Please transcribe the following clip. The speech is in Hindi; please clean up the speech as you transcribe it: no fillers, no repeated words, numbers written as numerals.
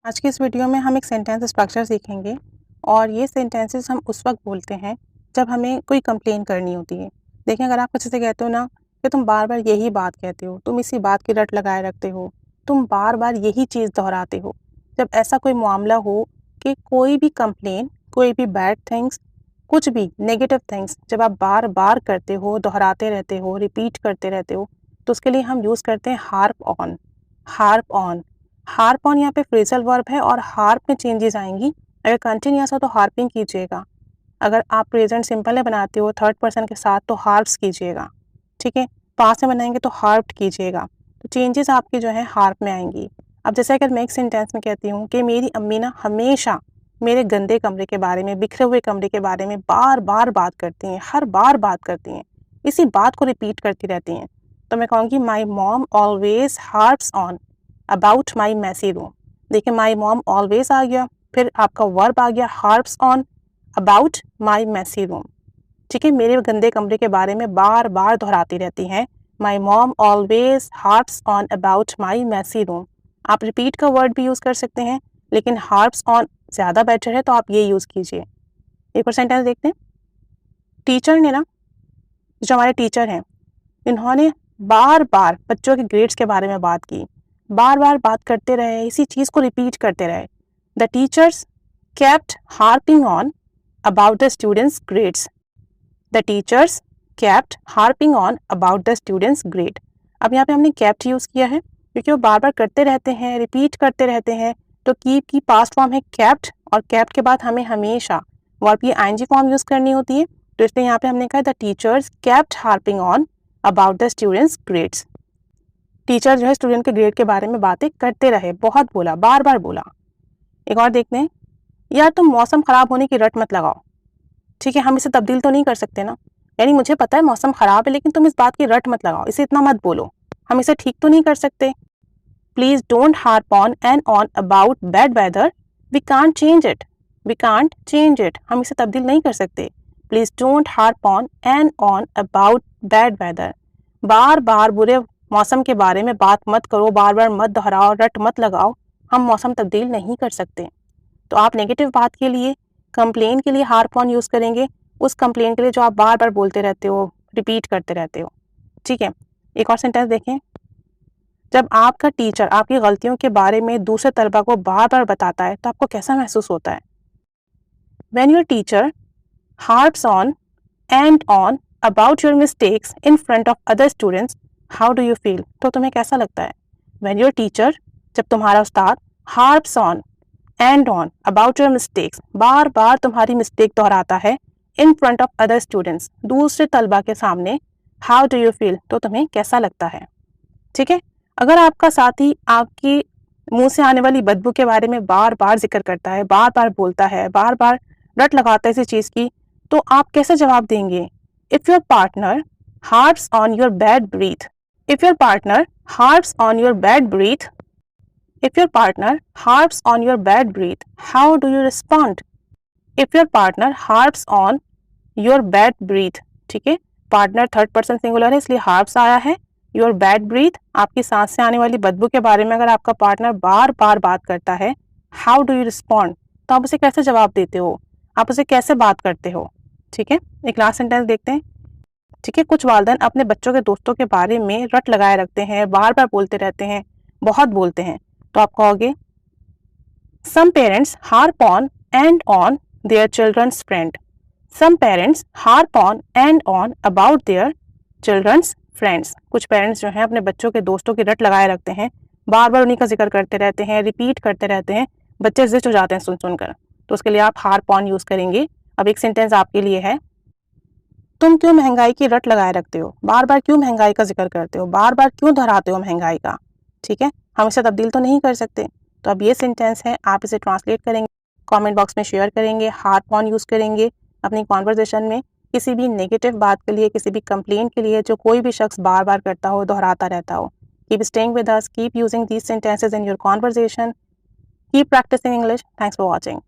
आज की इस वीडियो में हम एक सेंटेंस स्ट्रक्चर सीखेंगे और ये सेंटेंसेस हम उस वक्त बोलते हैं जब हमें कोई कंप्लेन करनी होती है। देखिए, अगर आप किसी से कहते हो ना कि तुम बार बार यही बात कहते हो, तुम इसी बात की रट लगाए रखते हो, तुम बार बार यही चीज़ दोहराते हो। जब ऐसा कोई मामला हो कि कोई भी कंप्लेन, कोई भी बैड थिंग्स, कुछ भी नेगेटिव थिंग्स जब आप बार बार करते हो, दोहराते रहते हो, रिपीट करते रहते हो, तो उसके लिए हम यूज़ करते हैं harp on. Harp on, harp on यहाँ पे फ्रेजल वर्ब है और हार्प में चेंजेस आएंगी। अगर कंटिन्यूअस हो तो हार्पिंग कीजिएगा, अगर आप प्रेजेंट सिंपल में बनाते हो थर्ड पर्सन के साथ तो हार्प्स कीजिएगा, ठीक है। पास्ट में बनाएंगे तो हार्प्ड कीजिएगा, तो चेंजेस आपकी जो है हार्प में आएंगी। अब जैसे अगर मैं एक सेंटेंस में कहती हूँ कि मेरी अम्मी ना हमेशा मेरे गंदे कमरे के बारे में, बिखरे हुए कमरे के बारे में बार बार बात करती हैं, हर बार बात करती हैं, इसी बात को रिपीट करती रहती हैं, तो मैं कहूँगी my mom always harps on about my messy room. देखिए, माई मॉम ऑलवेज आ गया, फिर आपका वर्ब आ गया harps on about my messy room, ठीक है। मेरे गंदे कमरे के बारे में बार बार दोहराती रहती हैं। My mom always harps on about my messy room. आप रिपीट का वर्ड भी यूज़ कर सकते हैं, लेकिन हार्प्स ऑन ज़्यादा बेटर है, तो आप ये यूज़ कीजिए। एक और सेंटेंस देखते हैं। टीचर ने ना, जो हमारे टीचर हैं, इन्होंने बार बार बच्चों के ग्रेड्स के बारे में बात की, बार बार बात करते रहे, इसी चीज़ को रिपीट करते रहे। The teachers kept harping on about the students' grades. The teachers kept harping on about the students' grade. अब यहाँ पे हमने kept यूज़ किया है क्योंकि वो बार बार करते रहते हैं, रिपीट करते रहते हैं, तो keep की पास्ट फॉर्म है kept, और kept के बाद हमें हमेशा वर्ब की ing फॉर्म यूज़ करनी होती है, तो इसलिए यहाँ पे हमने कहा the teachers kept harping on about the students' grades. Teacher जो है स्टूडेंट के ग्रेड के बारे में बातें करते रहे, बहुत बोला, बार बार बोला। एक और देखते हैं। यार, तुम मौसम ख़राब होने की रट मत लगाओ, ठीक है। हम इसे तब्दील तो नहीं कर सकते ना, यानी मुझे पता है मौसम ख़राब है, लेकिन तुम इस बात की रट मत लगाओ, इसे इतना मत बोलो, हम इसे ठीक तो नहीं कर सकते। Please don't harp on and on about bad weather, we can't change it, we can't change it, हम इसे तब्दील नहीं कर सकते। Please don't harp on and on about bad weather, बार बार बुरे मौसम के बारे में बात मत करो, बार बार मत दोहराओ, रट मत लगाओ, हम मौसम तब्दील नहीं कर सकते। तो आप नेगेटिव बात के लिए, कंप्लेन के लिए हार्प ऑन यूज़ करेंगे, उस कंप्लेन के लिए जो आप बार बार बोलते रहते हो, रिपीट करते रहते हो, ठीक है। एक और सेंटेंस देखें। जब आपका टीचर आपकी गलतियों के बारे में दूसरे तलबा को बार बार बताता है तो आपको कैसा महसूस होता है? When your teacher harps on and on about your mistakes in front of other students, how do you feel? तो तुम्हें कैसा लगता है? When your teacher, जब तुम्हारा उस्ताद harps on and on about your mistakes, बार बार तुम्हारी मिस्टेक दोहराता है, in front of other students, दूसरे तलबा के सामने, हाउ डू यू फील, तो तुम्हें कैसा लगता है, ठीक है। अगर आपका साथी आपकी मुंह से आने वाली बदबू के बारे में बार बार जिक्र करता है, बार बार बोलता है, बार बार रट लगाता है इसी चीज़ की, तो आप कैसे जवाब देंगे? If your partner harps on your bad breath, if your partner harps on your bad breath, if your partner harps on your bad breath, how do you respond? If your partner harps on your bad breath, ठीक है, पार्टनर थर्ड पर्सन सिंगुलर है इसलिए harps आया है। your bad breath, आपकी सांस से आने वाली बदबू के बारे में अगर आपका पार्टनर बार बार बात करता है, how do you respond, तो आप उसे कैसे जवाब देते हो, आप उसे कैसे बात करते हो, ठीक है। एक लास्ट सेंटेंस देखते हैं, ठीक है। कुछ वालिदैन अपने बच्चों के दोस्तों के बारे में रट लगाए रखते हैं, बार बार बोलते रहते हैं, बहुत बोलते हैं, तो आप कहोगे some parents harp on and on their children's friend. Some parents harp on and on about their children's friends. कुछ पेरेंट्स जो हैं अपने बच्चों के दोस्तों की रट लगाए रखते हैं, बार बार उन्हीं का जिक्र करते रहते हैं, रिपीट करते रहते हैं, बच्चे जिद हो जाते हैं सुन सुनकर, तो उसके लिए आप हार्प ऑन यूज़ करेंगे। अब एक सेंटेंस आपके लिए है। तुम क्यों महंगाई की रट लगाए रखते हो, बार बार क्यों महंगाई का जिक्र करते हो, बार बार क्यों दोहराते हो महंगाई का, ठीक है। हम इसे तब्दील तो नहीं कर सकते, तो अब ये सेंटेंस है, आप इसे ट्रांसलेट करेंगे, कमेंट बॉक्स में शेयर करेंगे, हार्प ऑन यूज़ करेंगे अपनी कॉन्वर्जेशन में, किसी भी नेगेटिव बात के लिए, किसी भी कंप्लेन के लिए जो कोई भी शख्स बार बार करता हो, दोहराता रहता हो। Keep staying with us, keep using these sentences in your conversation, keep practicing English. Thanks for watching.